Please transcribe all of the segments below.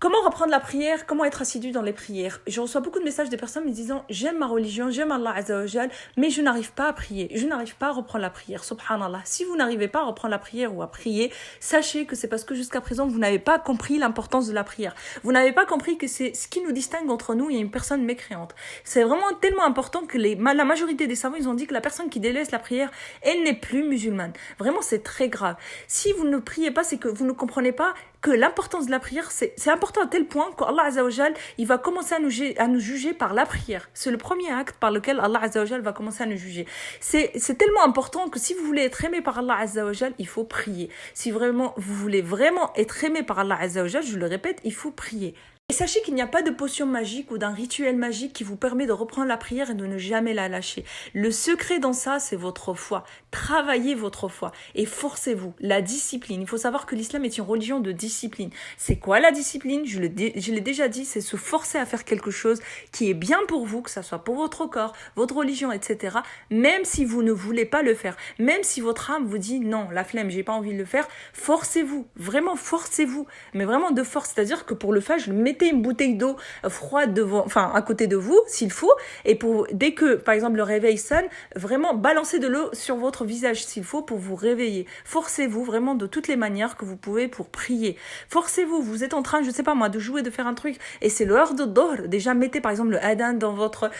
Comment reprendre la prière? Comment être assidu dans les prières? Je reçois beaucoup de messages des personnes me disant j'aime ma religion, j'aime Allah Azza wa Jal, mais je n'arrive pas à prier, je n'arrive pas à reprendre la prière. Subhanallah. Si vous n'arrivez pas à reprendre la prière ou à prier, sachez que c'est parce que jusqu'à présent vous n'avez pas compris l'importance de la prière. Vous n'avez pas compris que c'est ce qui nous distingue entre nous et une personne mécréante. C'est vraiment tellement important que la majorité des savants ils ont dit que la personne qui délaisse la prière, elle n'est plus musulmane. Vraiment c'est très grave. Si vous ne priez pas, c'est que vous ne comprenez pas que l'importance de la prière, c'est important à tel point qu'Allah Azza wa Jal, il va commencer à nous juger par la prière. C'est le premier acte par lequel Allah Azza wa Jal va commencer à nous juger. C'est tellement important que si vous voulez être aimé par Allah Azza wa Jal, il faut prier. Si vraiment vous voulez vraiment être aimé par Allah Azza wa Jal, je le répète, il faut prier. Et sachez qu'il n'y a pas de potion magique ou d'un rituel magique qui vous permet de reprendre la prière et de ne jamais la lâcher. Le secret dans ça, c'est votre foi. Travaillez votre foi et forcez-vous. La discipline. Il faut savoir que l'islam est une religion de discipline. C'est quoi la discipline? Je l'ai déjà dit, c'est se forcer à faire quelque chose qui est bien pour vous, que ça soit pour votre corps, votre religion, etc. Même si vous ne voulez pas le faire. Même si votre âme vous dit non, la flemme, j'ai pas envie de le faire. Forcez-vous. Vraiment, forcez-vous. Mais vraiment de force. C'est-à-dire que pour le faire, je mettez une bouteille d'eau froide devant, enfin à côté de vous s'il faut, et dès que par exemple le réveil sonne, vraiment balancez de l'eau sur votre visage s'il faut pour vous réveiller. Forcez-vous vraiment de toutes les manières que vous pouvez pour prier. Forcez-vous, vous êtes en train, je sais pas moi, de jouer, de faire un truc et c'est l'heure de Dohr. Déjà mettez par exemple le adhan dans votre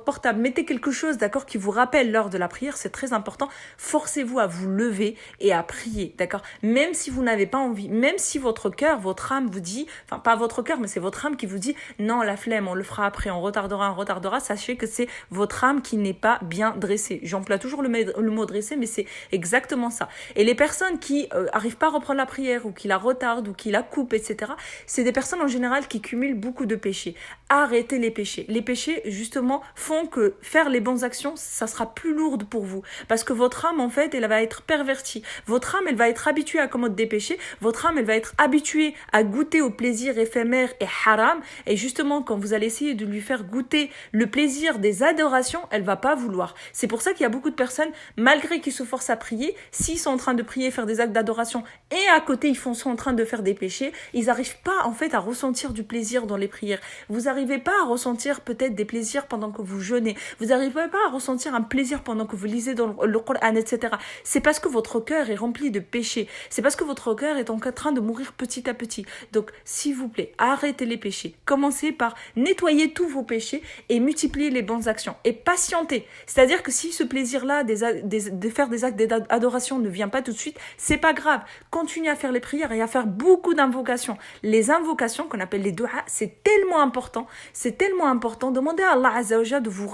portable, mettez quelque chose d'accord qui vous rappelle l'heure de la prière, c'est très important. Forcez-vous à vous lever et à prier, d'accord? Même si vous n'avez pas envie, même si votre cœur, votre âme vous dit, enfin pas votre cœur mais c'est votre âme qui vous dit non, la flemme, on le fera après, on retardera, sachez que c'est votre âme qui n'est pas bien dressée. J'emploie toujours le mot dressé, mais c'est exactement ça. Et les personnes qui arrivent pas à reprendre la prière ou qui la retardent ou qui la coupent, etc., c'est des personnes en général qui cumulent beaucoup de péchés. Arrêtez les péchés. Les péchés, justement, font que faire les bonnes actions, ça sera plus lourd pour vous. Parce que votre âme, en fait, elle va être pervertie. Votre âme, elle va être habituée à commettre des péchés. Votre âme, elle va être habituée à goûter au plaisir éphémère et haram, et justement quand vous allez essayer de lui faire goûter le plaisir des adorations, elle va pas vouloir. C'est pour ça qu'il y a beaucoup de personnes, malgré qu'ils se forcent à prier, s'ils sont en train de prier, faire des actes d'adoration, et à côté ils sont en train de faire des péchés, ils n'arrivent pas en fait à ressentir du plaisir dans les prières. Vous n'arrivez pas à ressentir peut-être des plaisirs pendant que vous jeûnez, vous n'arrivez pas à ressentir un plaisir pendant que vous lisez dans le Coran, etc. C'est parce que votre cœur est rempli de péchés, c'est parce que votre cœur est en train de mourir petit à petit. Donc s'il vous plaît, arrêtez les péchés. Commencez par nettoyer tous vos péchés et multiplier les bonnes actions. Et patientez. C'est-à-dire que si ce plaisir-là de faire des actes d'adoration ne vient pas tout de suite, c'est pas grave. Continuez à faire les prières et à faire beaucoup d'invocations. Les invocations qu'on appelle les du'a, c'est tellement important. C'est tellement important. Demandez à Allah Azza wa Jal de vous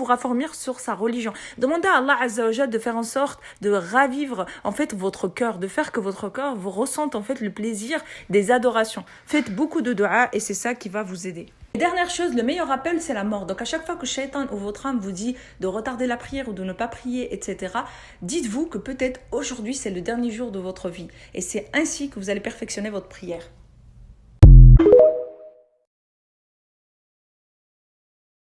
raffermir sur sa religion. Demandez à Allah Azza wa Jal de faire en sorte de ravivre en fait votre cœur, de faire que votre cœur vous ressente en fait le plaisir des adorations. Faites beaucoup de du'a et c'est ça qui va vous aider. Et dernière chose, le meilleur appel, c'est la mort. Donc à chaque fois que Shaitan ou votre âme vous dit de retarder la prière ou de ne pas prier, etc., dites-vous que peut-être aujourd'hui c'est le dernier jour de votre vie. Et c'est ainsi que vous allez perfectionner votre prière.